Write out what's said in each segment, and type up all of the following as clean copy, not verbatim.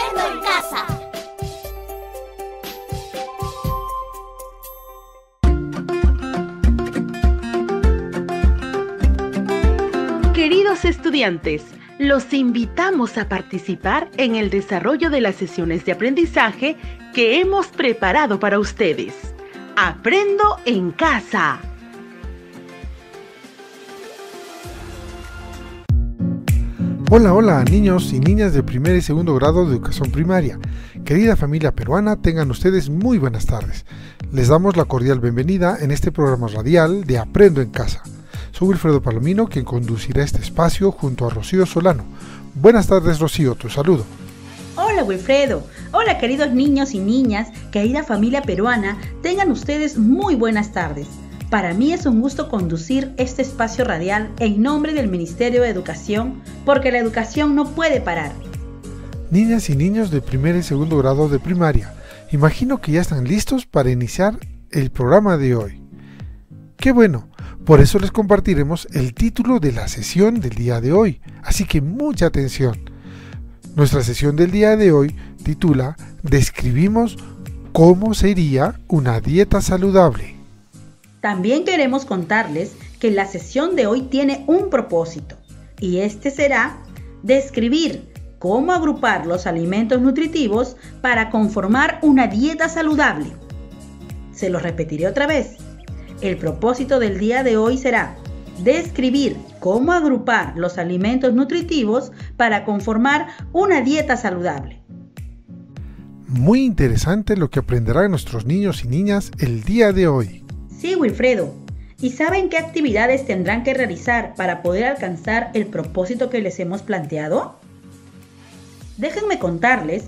Aprendo en Casa. Queridos estudiantes, los invitamos a participar en el desarrollo de las sesiones de aprendizaje que hemos preparado para ustedes. Aprendo en Casa. Hola niños y niñas de primer y segundo grado de educación primaria. Querida familia peruana, tengan ustedes muy buenas tardes. Les damos la cordial bienvenida en este programa radial de Aprendo en Casa. Soy Wilfredo Palomino, quien conducirá este espacio junto a Rocío Solano. Buenas tardes, Rocío, tu saludo. Hola Wilfredo, hola queridos niños y niñas, querida familia peruana, tengan ustedes muy buenas tardes. Para mí es un gusto conducir este espacio radial en nombre del Ministerio de Educación, porque la educación no puede parar. Niñas y niños de primer y segundo grado de primaria, imagino que ya están listos para iniciar el programa de hoy. ¡Qué bueno! Por eso les compartiremos el título de la sesión del día de hoy, así que mucha atención. Nuestra sesión del día de hoy titula Describimos cómo sería una dieta saludable. También queremos contarles que la sesión de hoy tiene un propósito, y este será describir cómo agrupar los alimentos nutritivos para conformar una dieta saludable. Se lo repetiré otra vez. El propósito del día de hoy será describir cómo agrupar los alimentos nutritivos para conformar una dieta saludable. Muy interesante lo que aprenderán nuestros niños y niñas el día de hoy. Sí, Wilfredo. ¿Y saben qué actividades tendrán que realizar para poder alcanzar el propósito que les hemos planteado? Déjenme contarles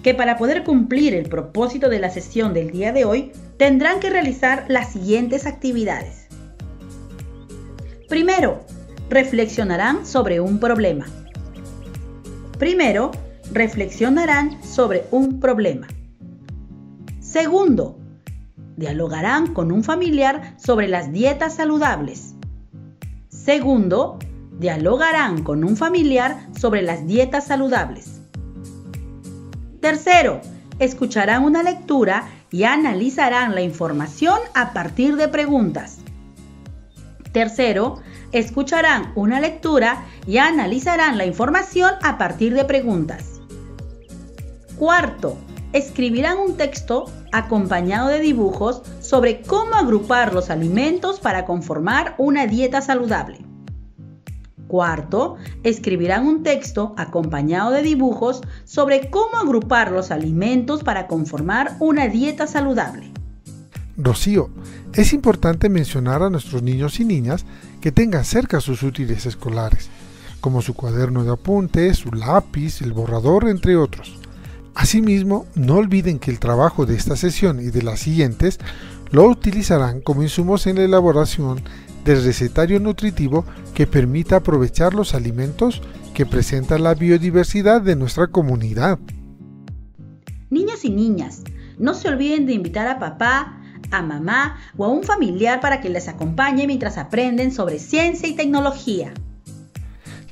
que para poder cumplir el propósito de la sesión del día de hoy, tendrán que realizar las siguientes actividades. Primero, reflexionarán sobre un problema. Segundo, dialogarán con un familiar sobre las dietas saludables. Tercero, escucharán una lectura y analizarán la información a partir de preguntas. Cuarto, escribirán un texto acompañado de dibujos sobre cómo agrupar los alimentos para conformar una dieta saludable. Rocío, es importante mencionar a nuestros niños y niñas que tengan cerca sus útiles escolares, como su cuaderno de apuntes, su lápiz, el borrador, entre otros. Asimismo, no olviden que el trabajo de esta sesión y de las siguientes lo utilizarán como insumos en la elaboración del recetario nutritivo que permita aprovechar los alimentos que presentan la biodiversidad de nuestra comunidad. Niños y niñas, no se olviden de invitar a papá, a mamá o a un familiar para que les acompañe mientras aprenden sobre ciencia y tecnología.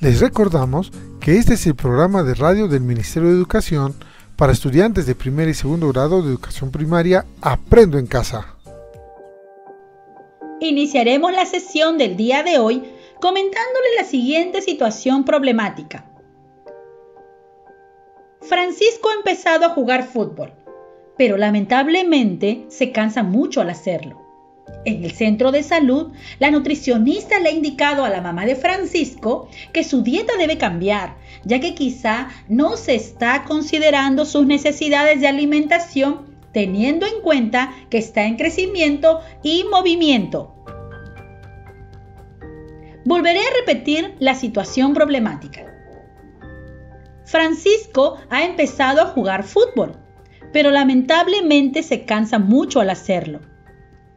Les recordamos que este es el programa de radio del Ministerio de Educación para estudiantes de primer y segundo grado de educación primaria. Aprendo en Casa. Iniciaremos la sesión del día de hoy comentándole la siguiente situación problemática. Francisco ha empezado a jugar fútbol, pero lamentablemente se cansa mucho al hacerlo. En el centro de salud, la nutricionista le ha indicado a la mamá de Francisco que su dieta debe cambiar, ya que quizá no se está considerando sus necesidades de alimentación, teniendo en cuenta que está en crecimiento y movimiento. Volveré a repetir la situación problemática. Francisco ha empezado a jugar fútbol, pero lamentablemente se cansa mucho al hacerlo.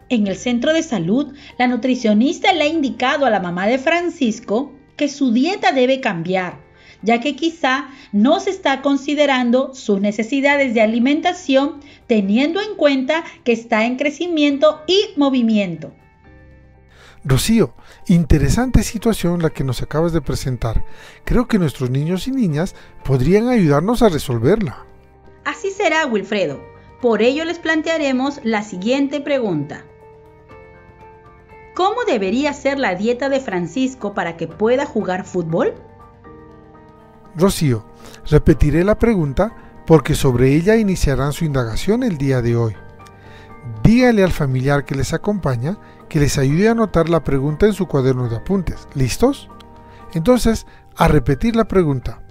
En el centro de salud, la nutricionista le ha indicado a la mamá de Francisco que su dieta debe cambiar, ya que quizá no se está considerando sus necesidades de alimentación, teniendo en cuenta que está en crecimiento y movimiento. Rocío, interesante situación la que nos acabas de presentar. Creo que nuestros niños y niñas podrían ayudarnos a resolverla. Así será, Wilfredo. Por ello les plantearemos la siguiente pregunta. ¿Cómo debería ser la dieta de Francisco para que pueda jugar fútbol? Rocío, repetiré la pregunta porque sobre ella iniciarán su indagación el día de hoy. Dígale al familiar que les acompaña que les ayude a anotar la pregunta en su cuaderno de apuntes. ¿Listos? Entonces, a repetir la pregunta.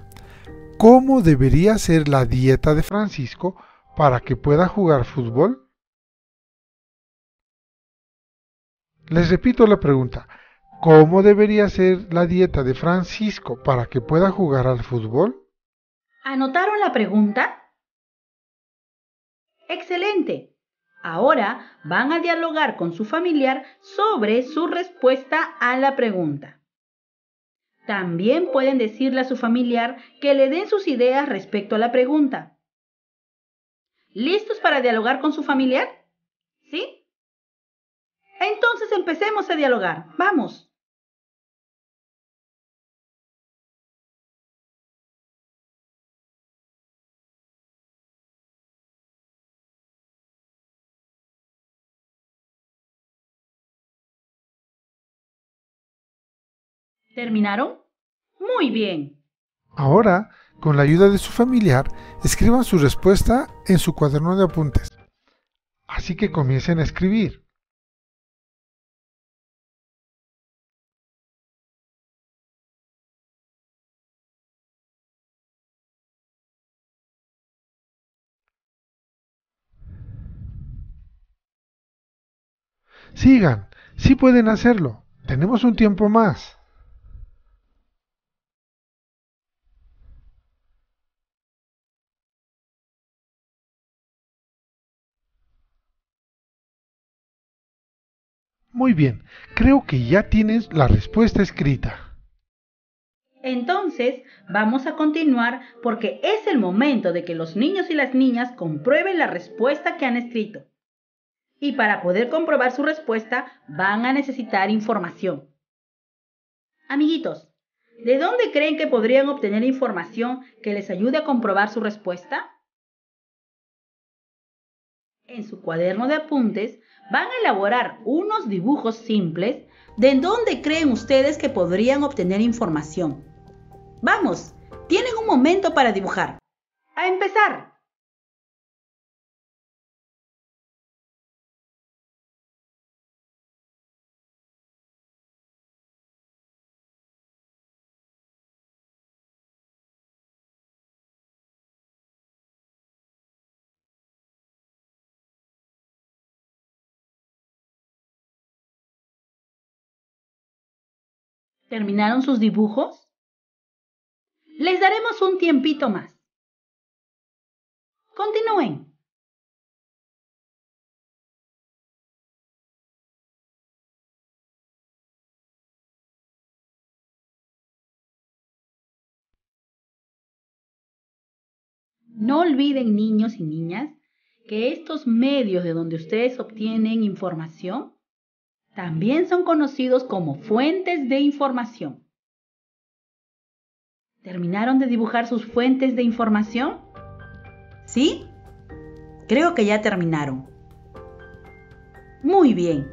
¿Cómo debería ser la dieta de Francisco para que pueda jugar fútbol? Les repito la pregunta. ¿Cómo debería ser la dieta de Francisco para que pueda jugar al fútbol? ¿Anotaron la pregunta? ¡Excelente! Ahora van a dialogar con su familiar sobre su respuesta a la pregunta. También pueden decirle a su familiar que le den sus ideas respecto a la pregunta. ¿Listos para dialogar con su familiar? ¿Sí? Entonces empecemos a dialogar. ¡Vamos! ¿Terminaron? Muy bien. Ahora, con la ayuda de su familiar, escriban su respuesta en su cuaderno de apuntes. Así que comiencen a escribir. Sigan, sí pueden hacerlo. Tenemos un tiempo más. Muy bien, creo que ya tienes la respuesta escrita. Entonces, vamos a continuar porque es el momento de que los niños y las niñas comprueben la respuesta que han escrito. Y para poder comprobar su respuesta, van a necesitar información. Amiguitos, ¿de dónde creen que podrían obtener información que les ayude a comprobar su respuesta? En su cuaderno de apuntes van a elaborar unos dibujos simples de dónde creen ustedes que podrían obtener información. Vamos, tienen un momento para dibujar. ¡A empezar! ¿Terminaron sus dibujos? Les daremos un tiempito más. Continúen. No olviden, niños y niñas, que estos medios de donde ustedes obtienen información también son conocidos como fuentes de información. ¿Terminaron de dibujar sus fuentes de información? ¿Sí? Creo que ya terminaron. Muy bien.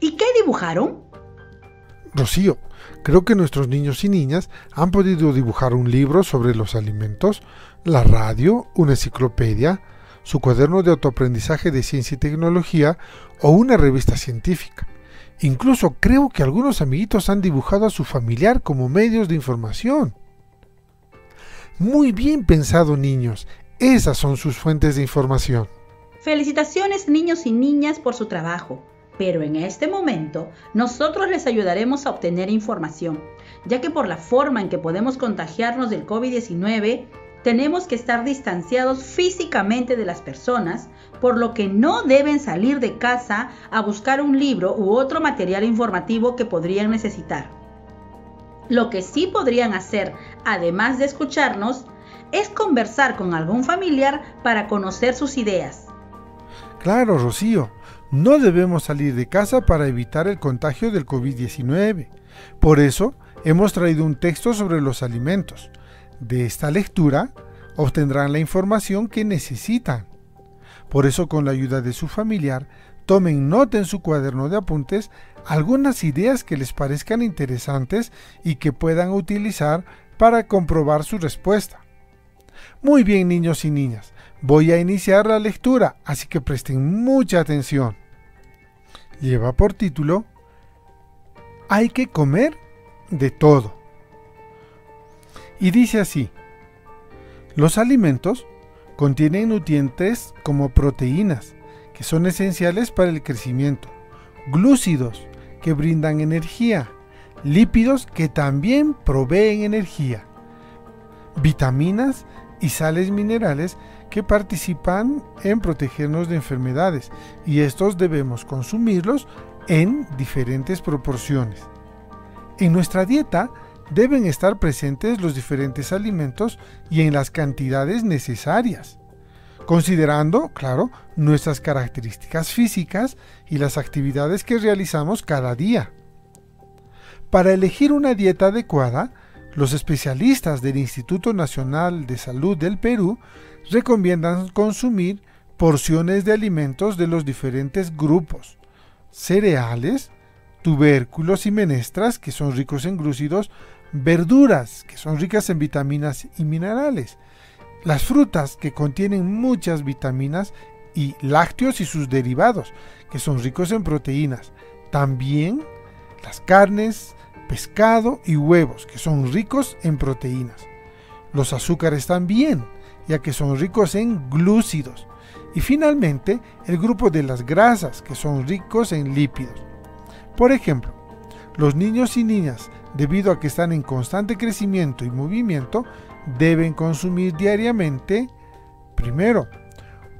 ¿Y qué dibujaron? Rocío, creo que nuestros niños y niñas han podido dibujar un libro sobre los alimentos, la radio, una enciclopedia, su cuaderno de autoaprendizaje de ciencia y tecnología o una revista científica. Incluso creo que algunos amiguitos han dibujado a su familiar como medios de información. Muy bien pensado, niños. Esas son sus fuentes de información. Felicitaciones, niños y niñas, por su trabajo. Pero en este momento, nosotros les ayudaremos a obtener información, ya que por la forma en que podemos contagiarnos del COVID-19, tenemos que estar distanciados físicamente de las personas, por lo que no deben salir de casa a buscar un libro u otro material informativo que podrían necesitar. Lo que sí podrían hacer, además de escucharnos, es conversar con algún familiar para conocer sus ideas. Claro, Rocío, no debemos salir de casa para evitar el contagio del COVID-19. Por eso, hemos traído un texto sobre los alimentos. De esta lectura, obtendrán la información que necesitan. Por eso, con la ayuda de su familiar, tomen nota en su cuaderno de apuntes algunas ideas que les parezcan interesantes y que puedan utilizar para comprobar su respuesta. Muy bien, niños y niñas, voy a iniciar la lectura, así que presten mucha atención. Lleva por título: Hay que comer de todo. Y dice así: los alimentos contienen nutrientes como proteínas, que son esenciales para el crecimiento, glúcidos, que brindan energía, lípidos, que también proveen energía, vitaminas y sales minerales que participan en protegernos de enfermedades, y estos debemos consumirlos en diferentes proporciones. En nuestra dieta deben estar presentes los diferentes alimentos y en las cantidades necesarias, considerando, claro, nuestras características físicas y las actividades que realizamos cada día. Para elegir una dieta adecuada, los especialistas del Instituto Nacional de Salud del Perú recomiendan consumir porciones de alimentos de los diferentes grupos: cereales, tubérculos y menestras, que son ricos en glúcidos, verduras, que son ricas en vitaminas y minerales, las frutas, que contienen muchas vitaminas, y lácteos y sus derivados, que son ricos en proteínas. También las carnes, pescado y huevos, que son ricos en proteínas. Los azúcares también, ya que son ricos en glúcidos. Y finalmente, el grupo de las grasas, que son ricos en lípidos. Por ejemplo, los niños y niñas, debido a que están en constante crecimiento y movimiento, deben consumir diariamente, primero,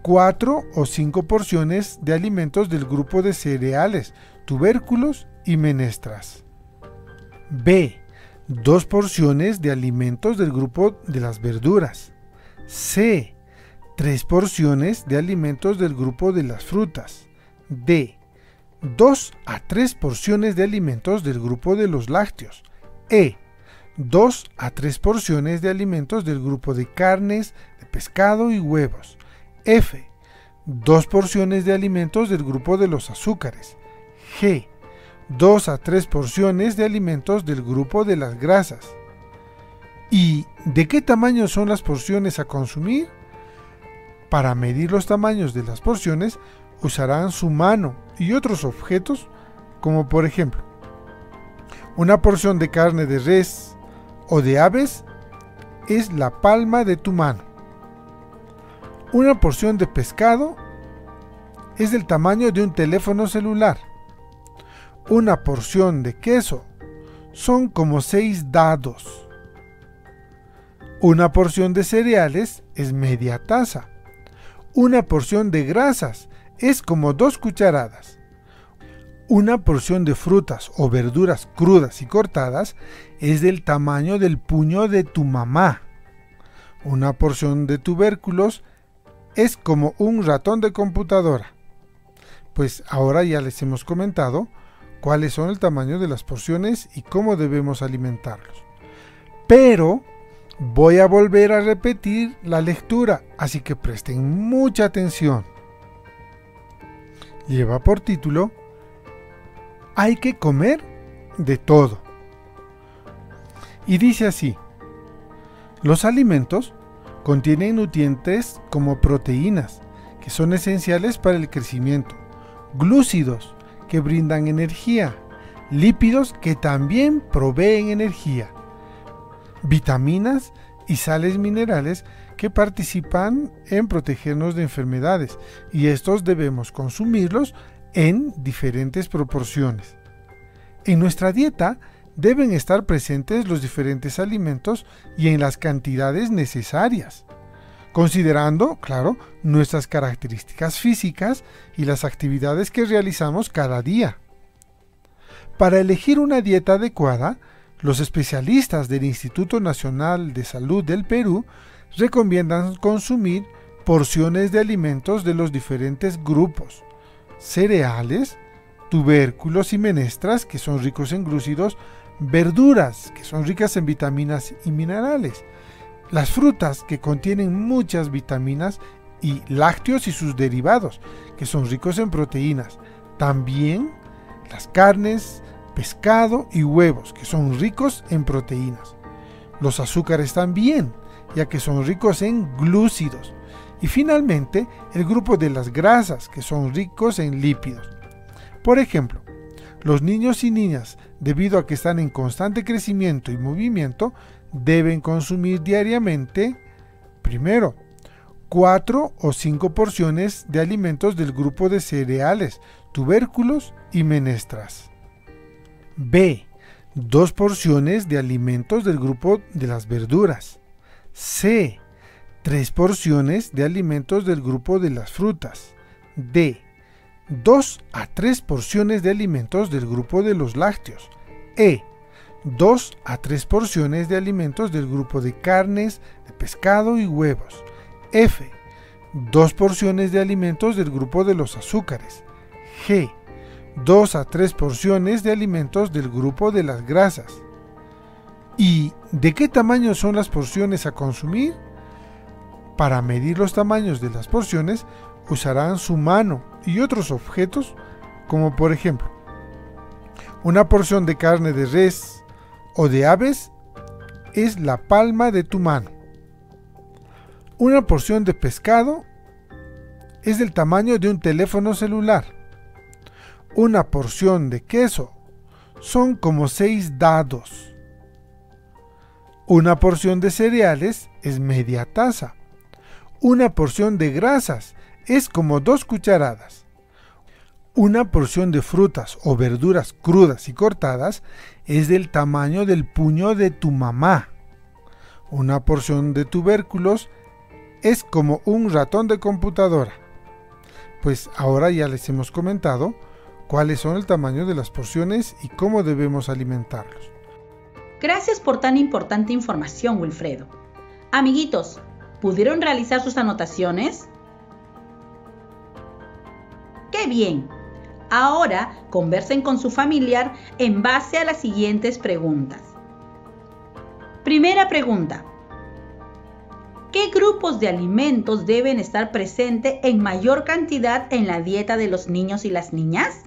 4 o 5 porciones de alimentos del grupo de cereales, tubérculos y menestras. B. 2 porciones de alimentos del grupo de las verduras. C. 3 porciones de alimentos del grupo de las frutas. D. 2 a 3 porciones de alimentos del grupo de los lácteos. E. 2 a 3 porciones de alimentos del grupo de carnes, de pescado y huevos. F. 2 porciones de alimentos del grupo de los azúcares. G. 2 a 3 porciones de alimentos del grupo de las grasas. ¿Y de qué tamaño son las porciones a consumir? Para medir los tamaños de las porciones, usarán su mano y otros objetos, como por ejemplo, una porción de carne de res o de aves es la palma de tu mano. Una porción de pescado es del tamaño de un teléfono celular. Una porción de queso son como 6 dados. Una porción de cereales es media taza. Una porción de grasas es como 2 cucharadas. Una porción de frutas o verduras crudas y cortadas es del tamaño del puño de tu mamá. Una porción de tubérculos es como un ratón de computadora. Pues ahora ya les hemos comentado cuáles son el tamaño de las porciones y cómo debemos alimentarlos. Pero voy a volver a repetir la lectura, así que presten mucha atención. Lleva por título: Hay que comer de todo. Y dice así: los alimentos contienen nutrientes como proteínas, que son esenciales para el crecimiento, glúcidos, que brindan energía, lípidos, que también proveen energía, vitaminas y sales minerales que participan en protegernos de enfermedades, y estos debemos consumirlos en diferentes proporciones. En nuestra dieta deben estar presentes los diferentes alimentos y en las cantidades necesarias, considerando, claro, nuestras características físicas y las actividades que realizamos cada día. Para elegir una dieta adecuada, los especialistas del Instituto Nacional de Salud del Perú recomiendan consumir porciones de alimentos de los diferentes grupos: cereales, tubérculos y menestras, que son ricos en glúcidos, verduras, que son ricas en vitaminas y minerales, Las frutas, que contienen muchas vitaminas, y lácteos y sus derivados, que son ricos en proteínas. También las carnes, pescado y huevos, que son ricos en proteínas. Los azúcares también, ya que son ricos en glúcidos. Y finalmente, el grupo de las grasas, que son ricos en lípidos. Por ejemplo, los niños y niñas, debido a que están en constante crecimiento y movimiento, deben consumir diariamente, primero, 4 o 5 porciones de alimentos del grupo de cereales, tubérculos y menestras. B. 2 porciones de alimentos del grupo de las verduras. C. 3 porciones de alimentos del grupo de las frutas. D. 2 a 3 porciones de alimentos del grupo de los lácteos. E. 2 a 3 porciones de alimentos del grupo de carnes, de pescado y huevos. F. 2 porciones de alimentos del grupo de los azúcares. G. 2 a 3 porciones de alimentos del grupo de las grasas. ¿Y de qué tamaño son las porciones a consumir? Para medir los tamaños de las porciones, usarán su mano y otros objetos, como por ejemplo, una porción de carne de res o de aves es la palma de tu mano. Una porción de pescado es del tamaño de un teléfono celular. Una porción de queso son como 6 dados. Una porción de cereales es media taza. Una porción de grasas es como 2 cucharadas. Una porción de frutas o verduras crudas y cortadas es del tamaño del puño de tu mamá. Una porción de tubérculos es como un ratón de computadora. Pues ahora ya les hemos comentado cuáles son el tamaño de las porciones y cómo debemos alimentarlos. Gracias por tan importante información, Wilfredo. Amiguitos, ¿pudieron realizar sus anotaciones? ¡Qué bien! Ahora conversen con su familiar en base a las siguientes preguntas. Primera pregunta. ¿Qué grupos de alimentos deben estar presentes en mayor cantidad en la dieta de los niños y las niñas?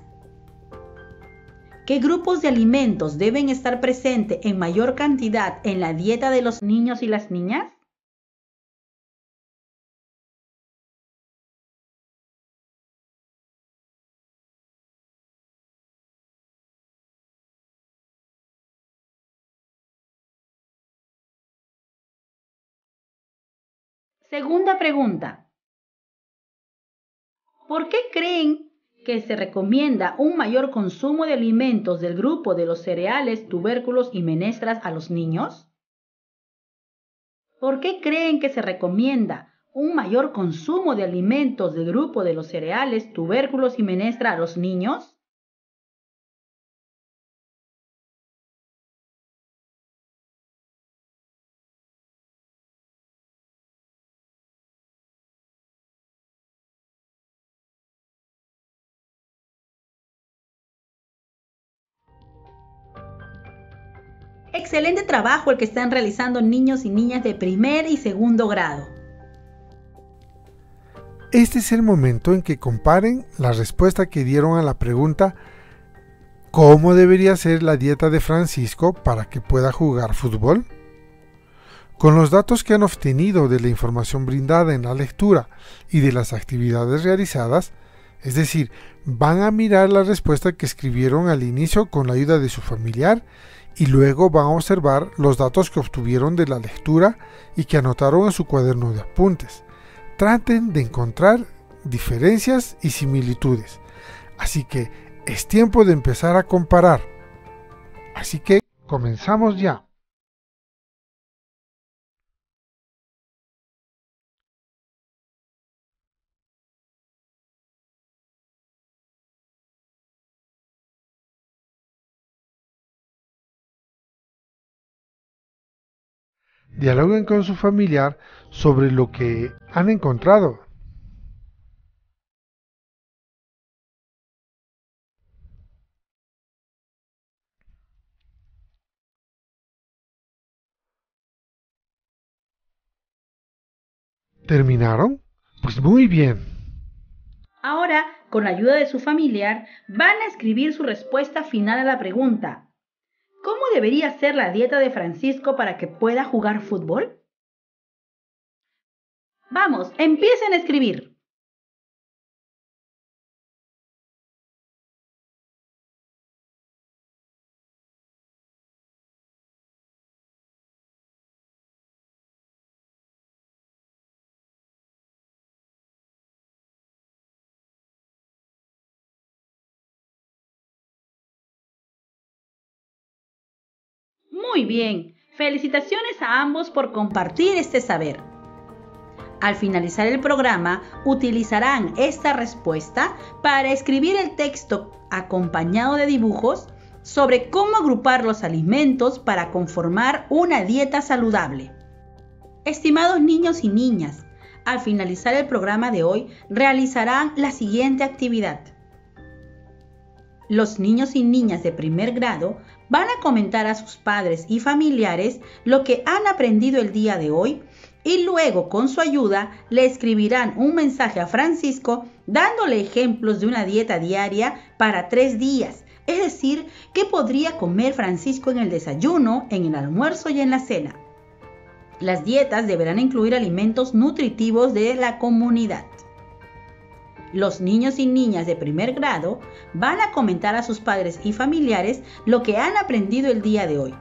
¿Qué grupos de alimentos deben estar presentes en mayor cantidad en la dieta de los niños y las niñas? Segunda pregunta. ¿Por qué creen que se recomienda un mayor consumo de alimentos del grupo de los cereales, tubérculos y menestras a los niños? ¿Por qué creen que se recomienda un mayor consumo de alimentos del grupo de los cereales, tubérculos y menestras a los niños? Excelente trabajo el que están realizando niños y niñas de primer y segundo grado. Este es el momento en que comparen la respuesta que dieron a la pregunta ¿cómo debería ser la dieta de Francisco para que pueda jugar fútbol? Con los datos que han obtenido de la información brindada en la lectura y de las actividades realizadas, es decir, van a mirar la respuesta que escribieron al inicio con la ayuda de su familiar y luego van a observar los datos que obtuvieron de la lectura y que anotaron en su cuaderno de apuntes. Traten de encontrar diferencias y similitudes. Así que es tiempo de empezar a comparar. Así que comenzamos ya. Dialoguen con su familiar sobre lo que han encontrado. ¿Terminaron? Pues muy bien. Ahora, con la ayuda de su familiar, van a escribir su respuesta final a la pregunta: ¿cómo debería ser la dieta de Francisco para que pueda jugar fútbol? Vamos, empiecen a escribir. Muy bien, felicitaciones a ambos por compartir este saber. Al finalizar el programa, utilizarán esta respuesta para escribir el texto acompañado de dibujos sobre cómo agrupar los alimentos para conformar una dieta saludable. Estimados niños y niñas, al finalizar el programa de hoy, realizarán la siguiente actividad. Los niños y niñas de primer grado van a comentar a sus padres y familiares lo que han aprendido el día de hoy y luego, con su ayuda, le escribirán un mensaje a Francisco dándole ejemplos de una dieta diaria para 3 días, es decir, qué podría comer Francisco en el desayuno, en el almuerzo y en la cena. Las dietas deberán incluir alimentos nutritivos de la comunidad. Los niños y niñas de primer grado van a comentar a sus padres y familiares lo que han aprendido el día de hoy.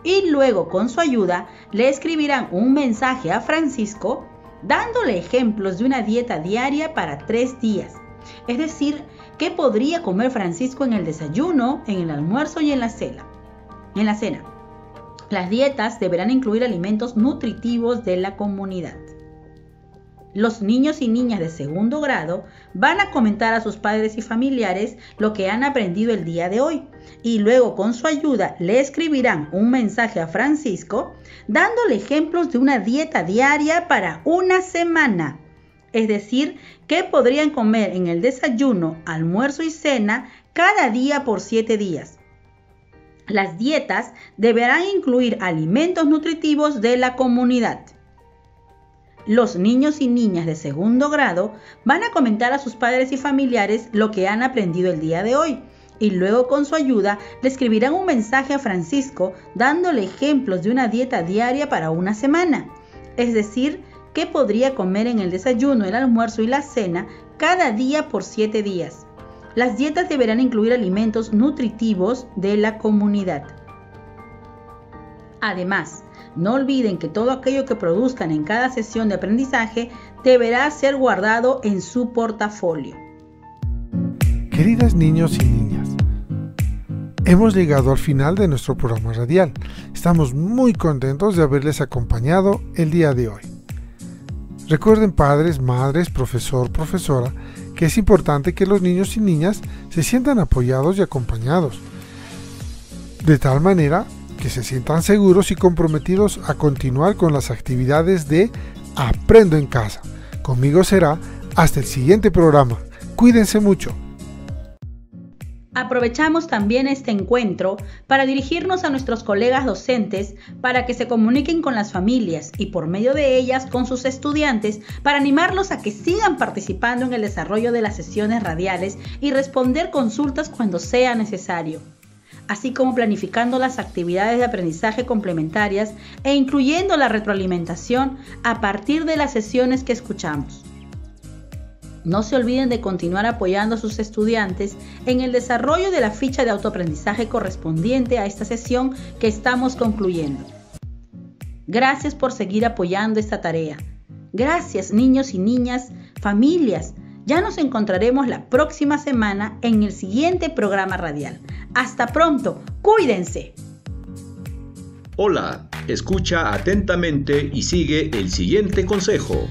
Y luego, con su ayuda, le escribirán un mensaje a Francisco dándole ejemplos de una dieta diaria para 3 días. Es decir, qué podría comer Francisco en el desayuno, en el almuerzo y en la cena. Las dietas deberán incluir alimentos nutritivos de la comunidad. Los niños y niñas de segundo grado van a comentar a sus padres y familiares lo que han aprendido el día de hoy y luego, con su ayuda, le escribirán un mensaje a Francisco dándole ejemplos de una dieta diaria para una semana. Es decir, qué podrían comer en el desayuno, almuerzo y cena cada día por 7 días. Las dietas deberán incluir alimentos nutritivos de la comunidad. Los niños y niñas de segundo grado van a comentar a sus padres y familiares lo que han aprendido el día de hoy y luego, con su ayuda, le escribirán un mensaje a Francisco dándole ejemplos de una dieta diaria para una semana. Es decir, qué podría comer en el desayuno, el almuerzo y la cena cada día por 7 días. Las dietas deberán incluir alimentos nutritivos de la comunidad. Además, no olviden que todo aquello que produzcan en cada sesión de aprendizaje deberá ser guardado en su portafolio. Queridas niños y niñas, hemos llegado al final de nuestro programa radial. Estamos muy contentos de haberles acompañado el día de hoy. Recuerden, padres, madres, profesor, profesora, que es importante que los niños y niñas se sientan apoyados y acompañados, de tal manera que se sientan seguros y comprometidos a continuar con las actividades de Aprendo en Casa. Conmigo será hasta el siguiente programa. Cuídense mucho. Aprovechamos también este encuentro para dirigirnos a nuestros colegas docentes para que se comuniquen con las familias y por medio de ellas con sus estudiantes para animarlos a que sigan participando en el desarrollo de las sesiones radiales y responder consultas cuando sea necesario, así como planificando las actividades de aprendizaje complementarias e incluyendo la retroalimentación a partir de las sesiones que escuchamos. No se olviden de continuar apoyando a sus estudiantes en el desarrollo de la ficha de autoaprendizaje correspondiente a esta sesión que estamos concluyendo. Gracias por seguir apoyando esta tarea. Gracias, niños y niñas, familias. Ya nos encontraremos la próxima semana en el siguiente programa radial. Hasta pronto, cuídense. Hola, escucha atentamente y sigue el siguiente consejo.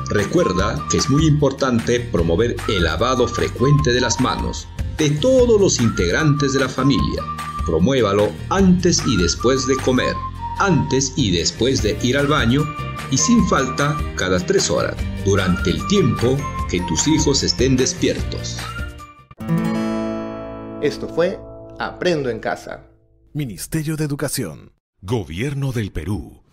Recuerda que es muy importante promover el lavado frecuente de las manos de todos los integrantes de la familia. Promuévalo antes y después de comer, antes y después de ir al baño y sin falta cada 3 horas, durante el tiempo que tus hijos estén despiertos. Esto fue Aprendo en Casa. Ministerio de Educación. Gobierno del Perú.